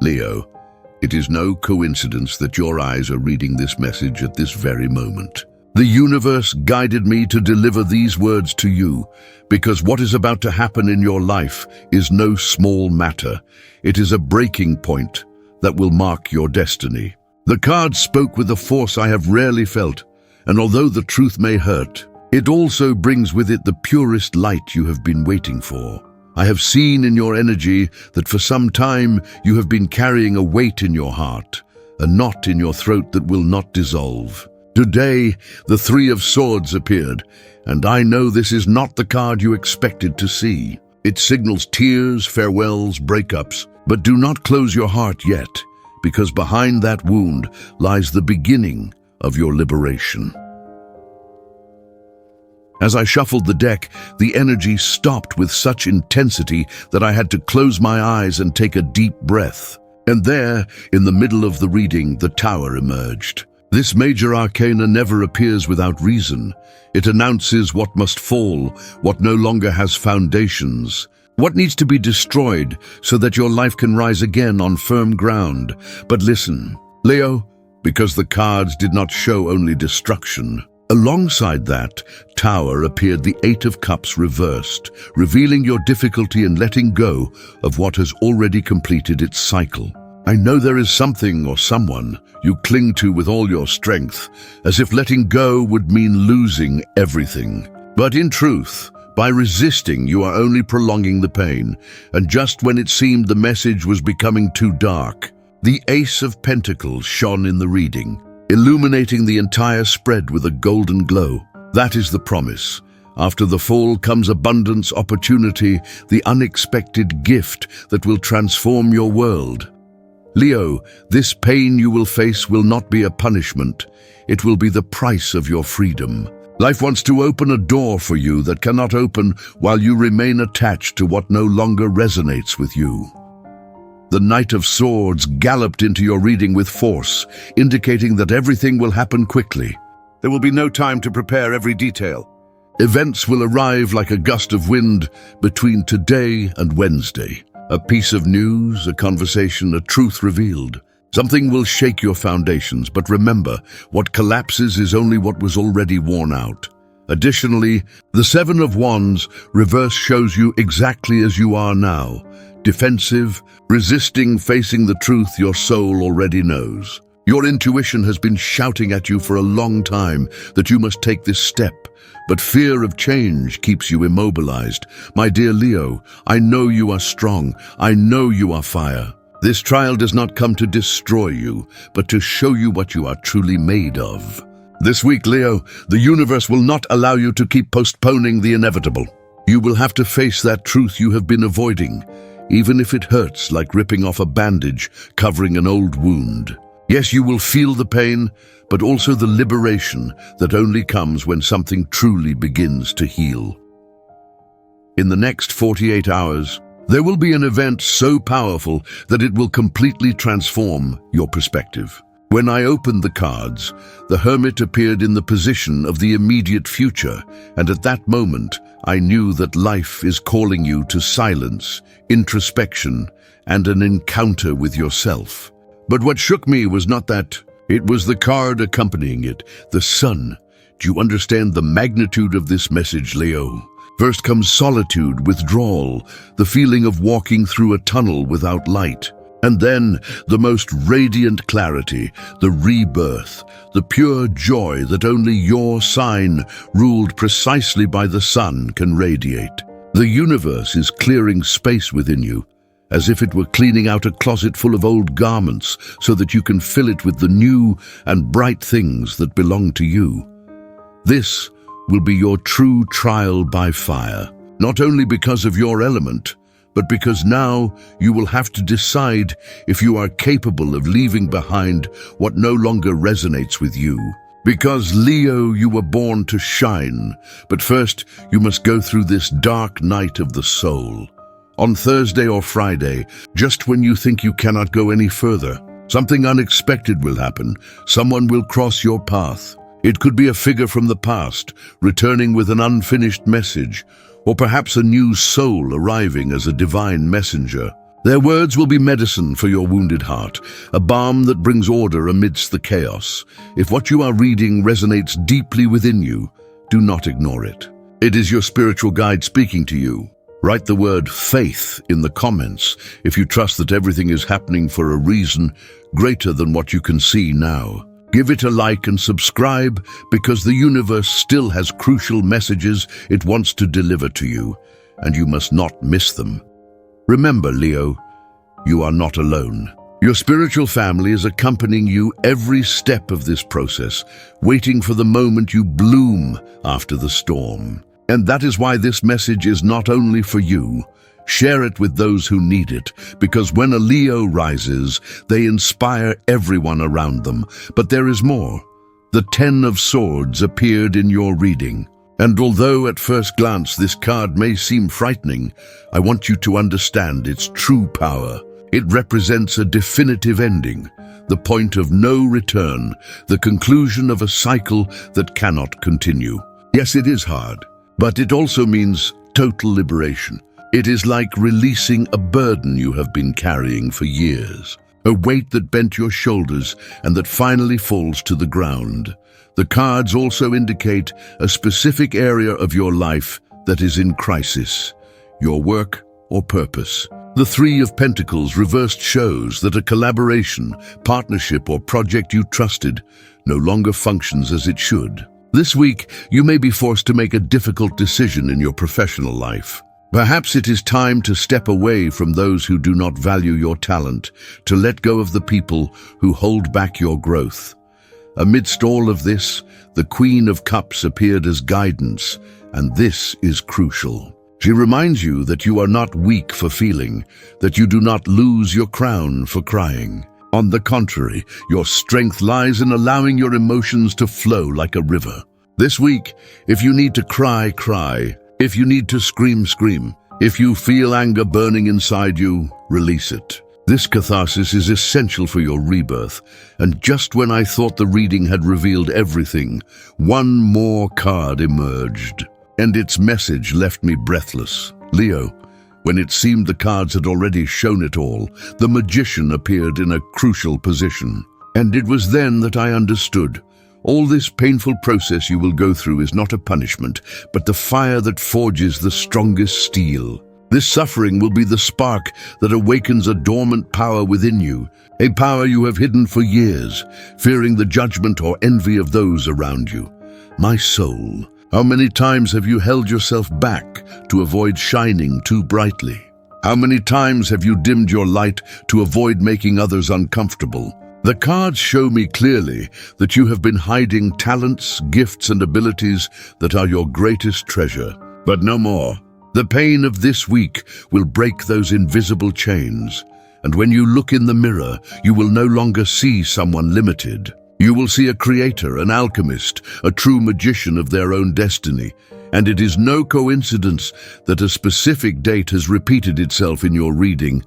Leo, it is no coincidence that your eyes are reading this message at this very moment. The universe guided me to deliver these words to you, because what is about to happen in your life is no small matter. It is a breaking point that will mark your destiny. The cards spoke with a force I have rarely felt, and although the truth may hurt, it also brings with it the purest light you have been waiting for. I have seen in your energy that for some time you have been carrying a weight in your heart, a knot in your throat that will not dissolve. Today, the Three of Swords appeared, and I know this is not the card you expected to see. It signals tears, farewells, breakups, but do not close your heart yet, because behind that wound lies the beginning of your liberation. As I shuffled the deck, the energy stopped with such intensity that I had to close my eyes and take a deep breath. And there, in the middle of the reading, the Tower emerged. This major arcana never appears without reason. It announces what must fall, what no longer has foundations, what needs to be destroyed so that your life can rise again on firm ground. But listen, Leo, because the cards did not show only destruction. Alongside that tower appeared the Eight of Cups reversed, revealing your difficulty in letting go of what has already completed its cycle. I know there is something or someone you cling to with all your strength, as if letting go would mean losing everything. But in truth, by resisting, you are only prolonging the pain, and just when it seemed the message was becoming too dark, the Ace of Pentacles shone in the reading, illuminating the entire spread with a golden glow. That is the promise. After the fall comes abundance, opportunity, the unexpected gift that will transform your world. Leo, this pain you will face will not be a punishment. It will be the price of your freedom. Life wants to open a door for you that cannot open while you remain attached to what no longer resonates with you. The Knight of Swords galloped into your reading with force, indicating that everything will happen quickly. There will be no time to prepare every detail. Events will arrive like a gust of wind between today and Wednesday. A piece of news, a conversation, a truth revealed. Something will shake your foundations, but remember, what collapses is only what was already worn out. Additionally, the Seven of Wands reverse shows you exactly as you are now, defensive, resisting facing the truth your soul already knows. Your intuition has been shouting at you for a long time that you must take this step, but fear of change keeps you immobilized. My dear Leo, I know you are strong. I know you are fire. This trial does not come to destroy you, but to show you what you are truly made of. This week, Leo, the universe will not allow you to keep postponing the inevitable. You will have to face that truth you have been avoiding, even if it hurts like ripping off a bandage covering an old wound. Yes, you will feel the pain, but also the liberation that only comes when something truly begins to heal. In the next 48 hours, there will be an event so powerful that it will completely transform your perspective. When I opened the cards, the Hermit appeared in the position of the immediate future, and at that moment, I knew that life is calling you to silence, introspection, and an encounter with yourself. But what shook me was not that. It was the card accompanying it, the Sun. Do you understand the magnitude of this message, Leo? First comes solitude, withdrawal, the feeling of walking through a tunnel without light. And then the most radiant clarity, the rebirth, the pure joy that only your sign, ruled precisely by the sun, can radiate. The universe is clearing space within you, as if it were cleaning out a closet full of old garments so that you can fill it with the new and bright things that belong to you. This will be your true trial by fire, not only because of your element, but because now you will have to decide if you are capable of leaving behind what no longer resonates with you. Because, Leo, you were born to shine, but first you must go through this dark night of the soul. On Thursday or Friday, just when you think you cannot go any further, something unexpected will happen. Someone will cross your path. It could be a figure from the past, returning with an unfinished message, or perhaps a new soul arriving as a divine messenger. Their words will be medicine for your wounded heart, a balm that brings order amidst the chaos. If what you are reading resonates deeply within you, do not ignore it. It is your spiritual guide speaking to you. Write the word faith in the comments if you trust that everything is happening for a reason greater than what you can see now. Give it a like and subscribe because the universe still has crucial messages it wants to deliver to you, and you must not miss them. Remember, Leo, you are not alone. Your spiritual family is accompanying you every step of this process, waiting for the moment you bloom after the storm. And that is why this message is not only for you. Share it with those who need it, because when a Leo rises, they inspire everyone around them. But there is more. The 10 of Swords appeared in your reading. And although at first glance this card may seem frightening, I want you to understand its true power. It represents a definitive ending, the point of no return, the conclusion of a cycle that cannot continue. Yes, it is hard, but it also means total liberation. It is like releasing a burden you have been carrying for years, a weight that bent your shoulders and that finally falls to the ground. The cards also indicate a specific area of your life that is in crisis, your work or purpose. The 3 of Pentacles reversed shows that a collaboration, partnership, or project you trusted no longer functions as it should. This week, you may be forced to make a difficult decision in your professional life. Perhaps it is time to step away from those who do not value your talent, to let go of the people who hold back your growth. Amidst all of this, the Queen of Cups appeared as guidance, and this is crucial. She reminds you that you are not weak for feeling, that you do not lose your crown for crying. On the contrary, your strength lies in allowing your emotions to flow like a river. This week, if you need to cry, cry. If you need to scream, scream. If you feel anger burning inside you, release it. This catharsis is essential for your rebirth, and just when I thought the reading had revealed everything, one more card emerged, and its message left me breathless. Leo, when it seemed the cards had already shown it all, the magician appeared in a crucial position. And it was then that I understood. All this painful process you will go through is not a punishment, but the fire that forges the strongest steel. This suffering will be the spark that awakens a dormant power within you, a power you have hidden for years, fearing the judgment or envy of those around you. My soul, how many times have you held yourself back to avoid shining too brightly? How many times have you dimmed your light to avoid making others uncomfortable? The cards show me clearly that you have been hiding talents, gifts, and abilities that are your greatest treasure. But no more. The pain of this week will break those invisible chains. And when you look in the mirror, you will no longer see someone limited. You will see a creator, an alchemist, a true magician of their own destiny. And it is no coincidence that a specific date has repeated itself in your reading,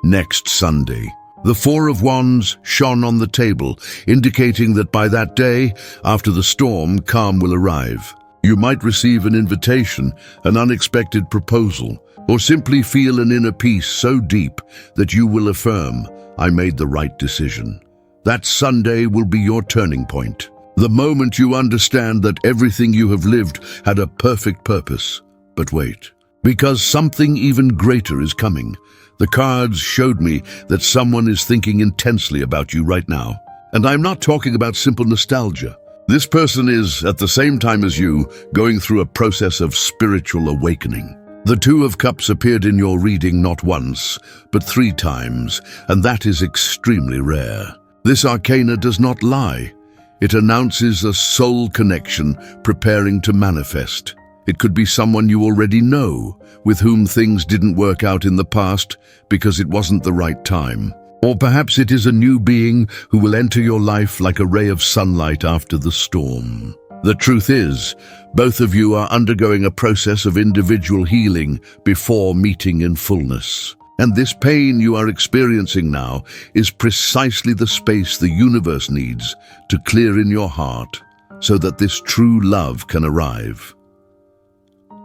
next Sunday. The 4 of Wands shone on the table, indicating that by that day, after the storm, calm will arrive. You might receive an invitation, an unexpected proposal, or simply feel an inner peace so deep that you will affirm, I made the right decision. That Sunday will be your turning point. The moment you understand that everything you have lived had a perfect purpose. But wait, because something even greater is coming. The cards showed me that someone is thinking intensely about you right now. And I'm not talking about simple nostalgia. This person is, at the same time as you, going through a process of spiritual awakening. The 2 of Cups appeared in your reading not once, but 3 times, and that is extremely rare. This arcana does not lie. It announces a soul connection preparing to manifest. It could be someone you already know, with whom things didn't work out in the past because it wasn't the right time. Or perhaps it is a new being who will enter your life like a ray of sunlight after the storm. The truth is, both of you are undergoing a process of individual healing before meeting in fullness. And this pain you are experiencing now is precisely the space the universe needs to clear in your heart so that this true love can arrive.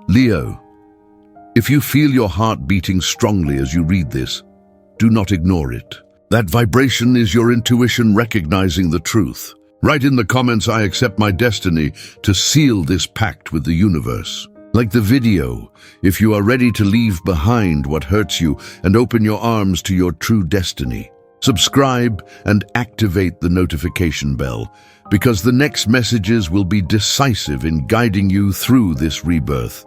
Leo, if you feel your heart beating strongly as you read this, do not ignore it. That vibration is your intuition recognizing the truth. Write in the comments, "I accept my destiny," to seal this pact with the universe. Like the video, if you are ready to leave behind what hurts you and open your arms to your true destiny. Subscribe and activate the notification bell, because the next messages will be decisive in guiding you through this rebirth.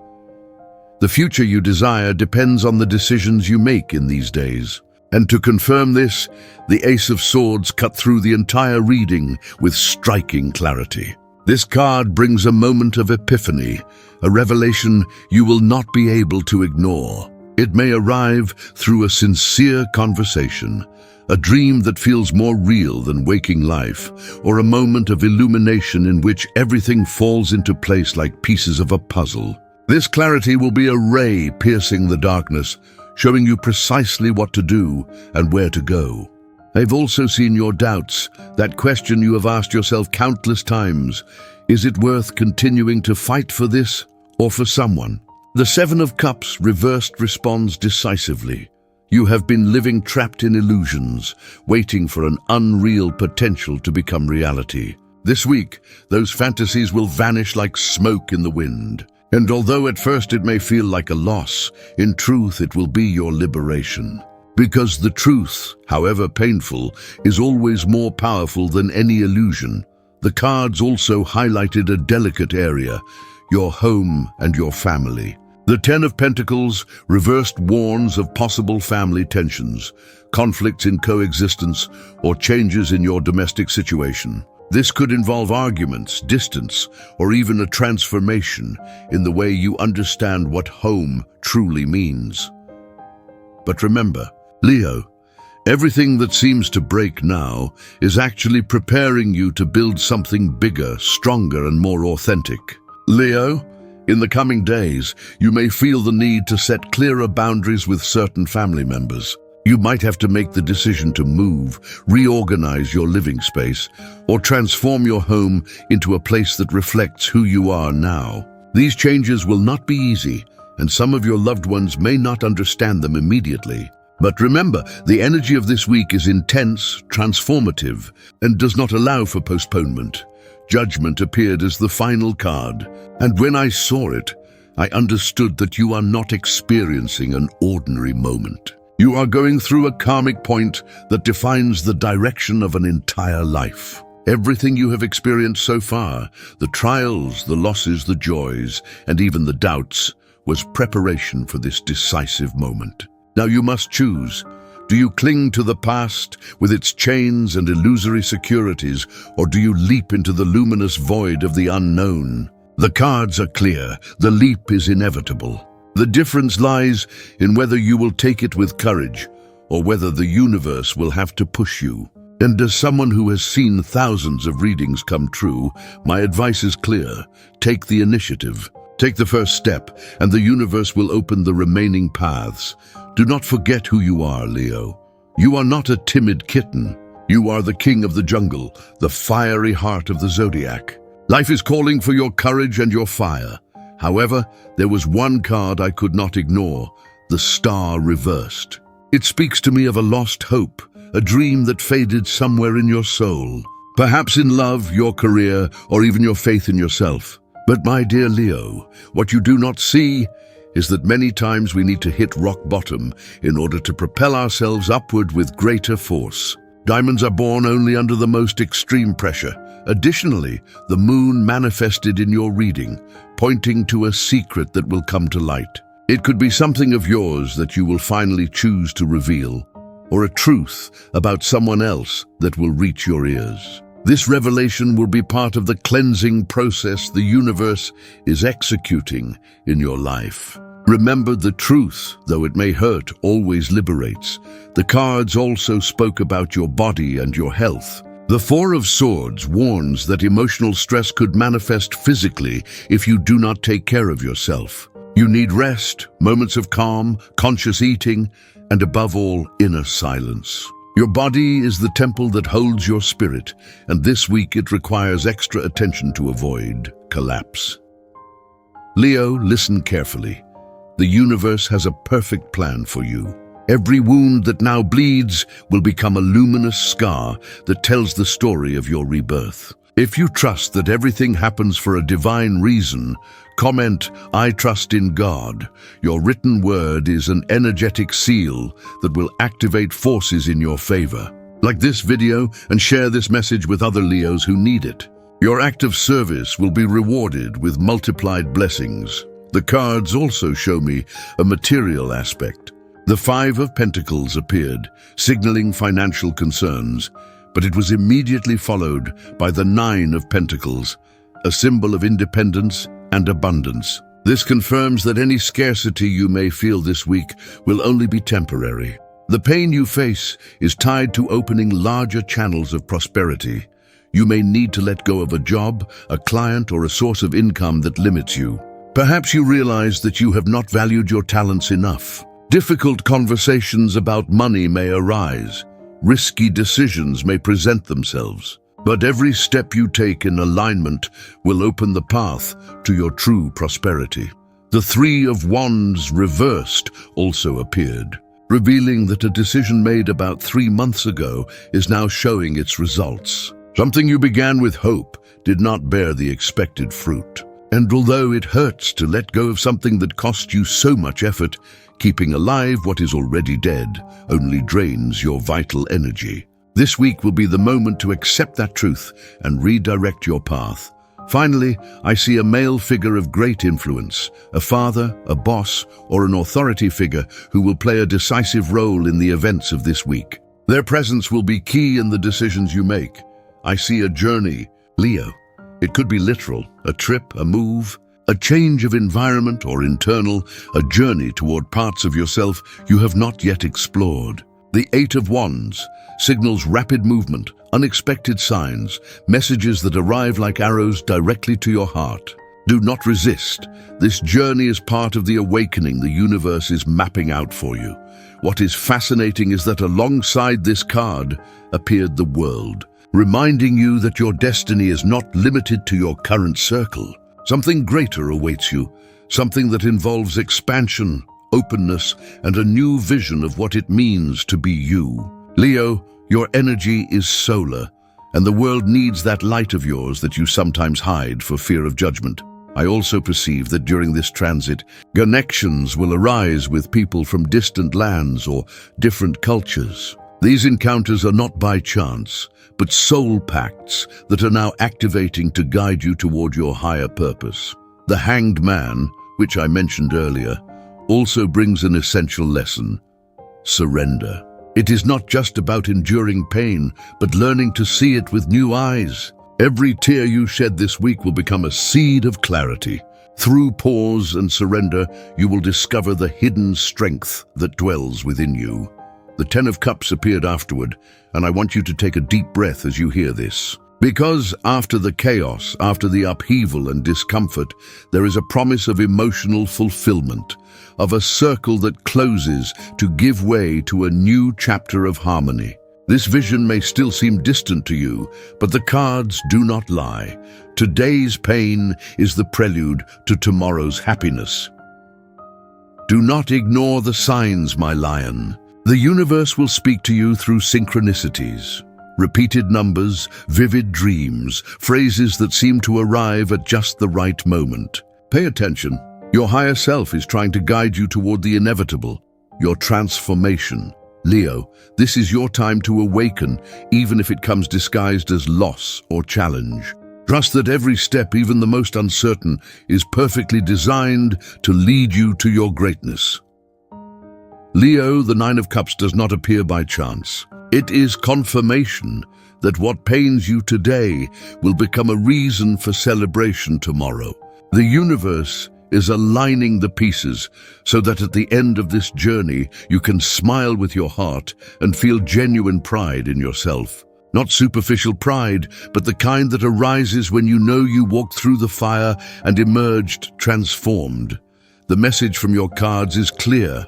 The future you desire depends on the decisions you make in these days. And to confirm this, the Ace of Swords cut through the entire reading with striking clarity. This card brings a moment of epiphany, a revelation you will not be able to ignore. It may arrive through a sincere conversation, a dream that feels more real than waking life, or a moment of illumination in which everything falls into place like pieces of a puzzle. This clarity will be a ray piercing the darkness, showing you precisely what to do and where to go. I've also seen your doubts, that question you have asked yourself countless times. Is it worth continuing to fight for this or for someone? The Seven of Cups reversed responds decisively. You have been living trapped in illusions, waiting for an unreal potential to become reality. This week, those fantasies will vanish like smoke in the wind. And although at first it may feel like a loss, in truth it will be your liberation. Because the truth, however painful, is always more powerful than any illusion. The cards also highlighted a delicate area, your home and your family. The Ten of Pentacles reversed warns of possible family tensions, conflicts in coexistence, or changes in your domestic situation. This could involve arguments, distance, or even a transformation in the way you understand what home truly means. But remember, Leo, everything that seems to break now is actually preparing you to build something bigger, stronger, and more authentic. Leo, in the coming days, you may feel the need to set clearer boundaries with certain family members. You might have to make the decision to move, reorganize your living space, or transform your home into a place that reflects who you are now. These changes will not be easy, and some of your loved ones may not understand them immediately. But remember, the energy of this week is intense, transformative, and does not allow for postponement. Judgment appeared as the final card, and when I saw it, I understood that you are not experiencing an ordinary moment. You are going through a karmic point that defines the direction of an entire life. Everything you have experienced so far, the trials, the losses, the joys, and even the doubts, was preparation for this decisive moment. Now you must choose. Do you cling to the past with its chains and illusory securities, or do you leap into the luminous void of the unknown? The cards are clear. The leap is inevitable. The difference lies in whether you will take it with courage or whether the universe will have to push you. And as someone who has seen thousands of readings come true, my advice is clear. Take the initiative. Take the first step, and the universe will open the remaining paths. Do not forget who you are, Leo. You are not a timid kitten. You are the king of the jungle, the fiery heart of the zodiac. Life is calling for your courage and your fire. However, there was one card I could not ignore, the Star reversed. It speaks to me of a lost hope, a dream that faded somewhere in your soul. Perhaps in love, your career, or even your faith in yourself. But my dear Leo, what you do not see is that many times we need to hit rock bottom in order to propel ourselves upward with greater force. Diamonds are born only under the most extreme pressure. Additionally, the moon manifested in your reading, pointing to a secret that will come to light. It could be something of yours that you will finally choose to reveal, or a truth about someone else that will reach your ears. This revelation will be part of the cleansing process the universe is executing in your life. Remember, the truth, though it may hurt, always liberates. The cards also spoke about your body and your health. The Four of Swords warns that emotional stress could manifest physically if you do not take care of yourself. You need rest, moments of calm, conscious eating, and above all, inner silence. Your body is the temple that holds your spirit, and this week it requires extra attention to avoid collapse. Leo, listen carefully. The universe has a perfect plan for you. Every wound that now bleeds will become a luminous scar that tells the story of your rebirth. If you trust that everything happens for a divine reason, comment, "I trust in God." Your written word is an energetic seal that will activate forces in your favor. Like this video and share this message with other Leos who need it. Your act of service will be rewarded with multiplied blessings. The cards also show me a material aspect. The Five of Pentacles appeared, signaling financial concerns, but it was immediately followed by the Nine of Pentacles, a symbol of independence and abundance. This confirms that any scarcity you may feel this week will only be temporary. The pain you face is tied to opening larger channels of prosperity. You may need to let go of a job, a client, or a source of income that limits you. Perhaps you realize that you have not valued your talents enough. Difficult conversations about money may arise. Risky decisions may present themselves. But every step you take in alignment will open the path to your true prosperity. The Three of Wands reversed also appeared, revealing that a decision made about 3 months ago is now showing its results. Something you began with hope did not bear the expected fruit. And although it hurts to let go of something that cost you so much effort, keeping alive what is already dead only drains your vital energy. This week will be the moment to accept that truth and redirect your path. Finally, I see a male figure of great influence, a father, a boss, or an authority figure who will play a decisive role in the events of this week. Their presence will be key in the decisions you make. I see a journey, Leo. It could be literal, a trip, a move, a change of environment or internal, a journey toward parts of yourself you have not yet explored. The Eight of Wands signals rapid movement, unexpected signs, messages that arrive like arrows directly to your heart. Do not resist. This journey is part of the awakening the universe is mapping out for you. What is fascinating is that alongside this card appeared the world, reminding you that your destiny is not limited to your current circle. Something greater awaits you, something that involves expansion, openness, and a new vision of what it means to be you. Leo, your energy is solar, and the world needs that light of yours that you sometimes hide for fear of judgment. I also perceive that during this transit, connections will arise with people from distant lands or different cultures. These encounters are not by chance, but soul pacts that are now activating to guide you toward your higher purpose. The Hanged Man, which I mentioned earlier, also brings an essential lesson: surrender. It is not just about enduring pain, but learning to see it with new eyes. Every tear you shed this week will become a seed of clarity. Through pause and surrender, you will discover the hidden strength that dwells within you. The Ten of Cups appeared afterward, and I want you to take a deep breath as you hear this. Because after the chaos, after the upheaval and discomfort, there is a promise of emotional fulfillment, of a circle that closes to give way to a new chapter of harmony. This vision may still seem distant to you, but the cards do not lie. Today's pain is the prelude to tomorrow's happiness. Do not ignore the signs, my lion. The universe will speak to you through synchronicities. Repeated numbers, vivid dreams, phrases that seem to arrive at just the right moment. Pay attention. Your higher self is trying to guide you toward the inevitable, your transformation. Leo, this is your time to awaken, even if it comes disguised as loss or challenge. Trust that every step, even the most uncertain, is perfectly designed to lead you to your greatness. Leo, the Nine of Cups does not appear by chance. It is confirmation that what pains you today will become a reason for celebration tomorrow. The universe is aligning the pieces so that at the end of this journey you can smile with your heart and feel genuine pride in yourself. Not superficial pride, but the kind that arises when you know you walked through the fire and emerged transformed. The message from your cards is clear.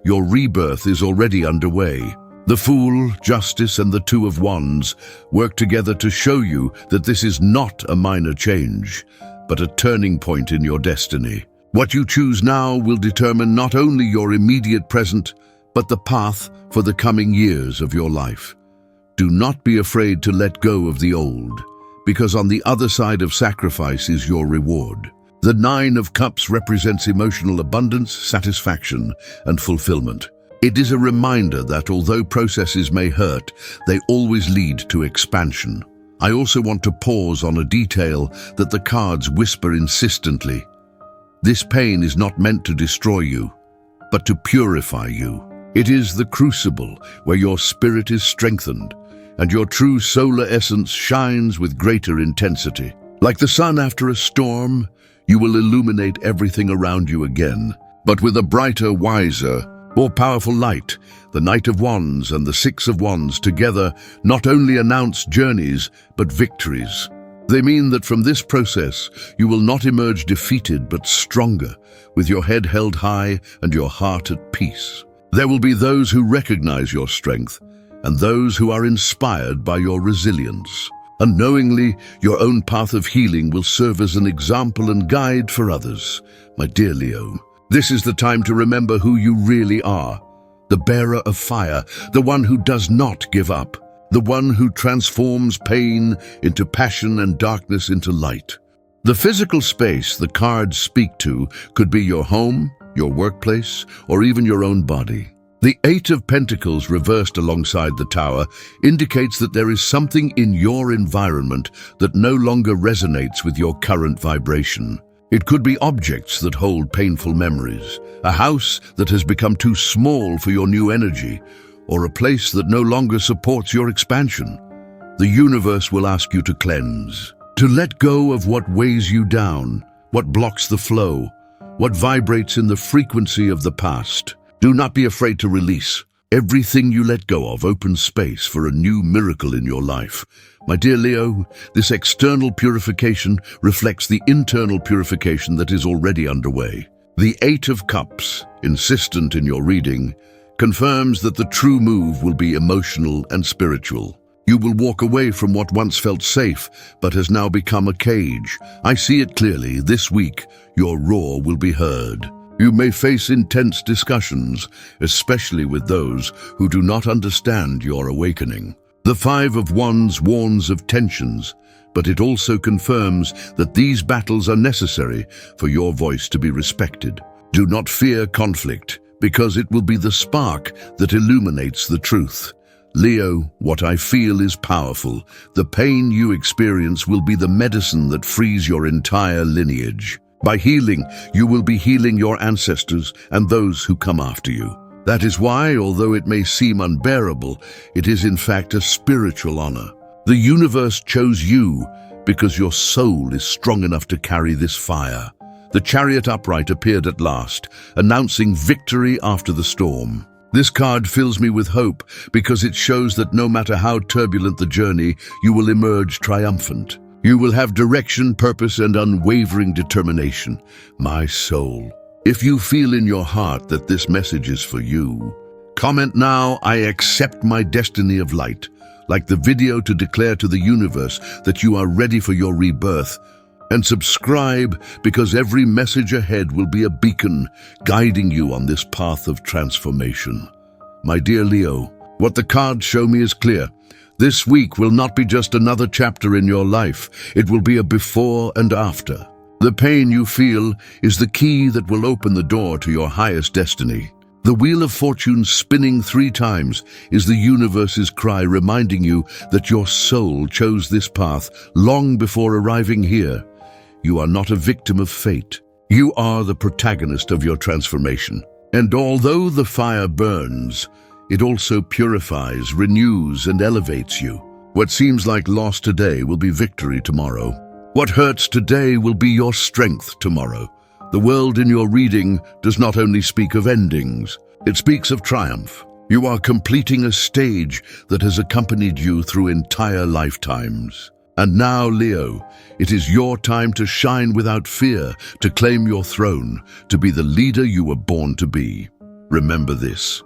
Your rebirth is already underway. The Fool, Justice, and the Two of Wands work together to show you that this is not a minor change, but a turning point in your destiny. What you choose now will determine not only your immediate present, but the path for the coming years of your life. Do not be afraid to let go of the old, because on the other side of sacrifice is your reward. The Nine of Cups represents emotional abundance, satisfaction, and fulfillment. It is a reminder that although processes may hurt, they always lead to expansion. I also want to pause on a detail that the cards whisper insistently. This pain is not meant to destroy you, but to purify you. It is the crucible where your spirit is strengthened and your true solar essence shines with greater intensity. Like the sun after a storm, you will illuminate everything around you again, but with a brighter, wiser, more powerful light. The Knight of Wands and the Six of Wands together not only announce journeys, but victories. They mean that from this process, you will not emerge defeated, but stronger, with your head held high and your heart at peace. There will be those who recognize your strength, and those who are inspired by your resilience. Unknowingly, your own path of healing will serve as an example and guide for others. My dear Leo, this is the time to remember who you really are. The bearer of fire, the one who does not give up, the one who transforms pain into passion and darkness into light. The physical space the cards speak to could be your home, your workplace, or even your own body. The Eight of Pentacles reversed alongside the Tower indicates that there is something in your environment that no longer resonates with your current vibration. It could be objects that hold painful memories, a house that has become too small for your new energy, or a place that no longer supports your expansion. The universe will ask you to cleanse, to let go of what weighs you down, what blocks the flow, what vibrates in the frequency of the past. Do not be afraid to release. Everything you let go of opens space for a new miracle in your life. My dear Leo, this external purification reflects the internal purification that is already underway. The Eight of Cups, insistent in your reading, confirms that the true move will be emotional and spiritual. You will walk away from what once felt safe, but has now become a cage. I see it clearly. This week, your roar will be heard. You may face intense discussions, especially with those who do not understand your awakening. The Five of Wands warns of tensions, but it also confirms that these battles are necessary for your voice to be respected. Do not fear conflict, because it will be the spark that illuminates the truth. Leo, what I feel is powerful. The pain you experience will be the medicine that frees your entire lineage. By healing, you will be healing your ancestors and those who come after you. That is why, although it may seem unbearable, it is in fact a spiritual honor. The universe chose you because your soul is strong enough to carry this fire. The Chariot upright appeared at last, announcing victory after the storm. This card fills me with hope because it shows that no matter how turbulent the journey, you will emerge triumphant. You will have direction, purpose, and unwavering determination. My soul, if you feel in your heart that this message is for you, comment now, I accept my destiny of light, like the video to declare to the universe that you are ready for your rebirth. And subscribe, because every message ahead will be a beacon guiding you on this path of transformation. My dear Leo, what the cards show me is clear. This week will not be just another chapter in your life. It will be a before and after. The pain you feel is the key that will open the door to your highest destiny. The Wheel of Fortune spinning 3 times is the universe's cry reminding you that your soul chose this path long before arriving here. You are not a victim of fate. You are the protagonist of your transformation. And although the fire burns, it also purifies, renews, and elevates you. What seems like loss today will be victory tomorrow. What hurts today will be your strength tomorrow. The world in your reading does not only speak of endings, it speaks of triumph. You are completing a stage that has accompanied you through entire lifetimes. And now, Leo, it is your time to shine without fear, to claim your throne, to be the leader you were born to be. Remember this.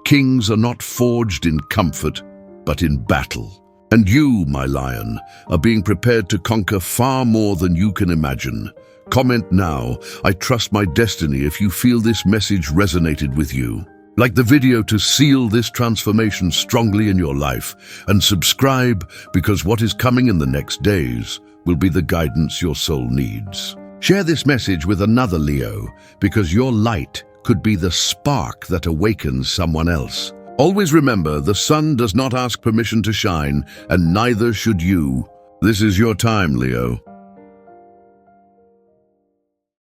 Kings are not forged in comfort, but in battle. And you, my lion, are being prepared to conquer far more than you can imagine. Comment now, I trust my destiny, if you feel this message resonated with you. Like the video to seal this transformation strongly in your life, and subscribe because what is coming in the next days will be the guidance your soul needs. Share this message with another Leo because your light could be the spark that awakens someone else. Always remember, the sun does not ask permission to shine, and neither should you. This is your time, Leo.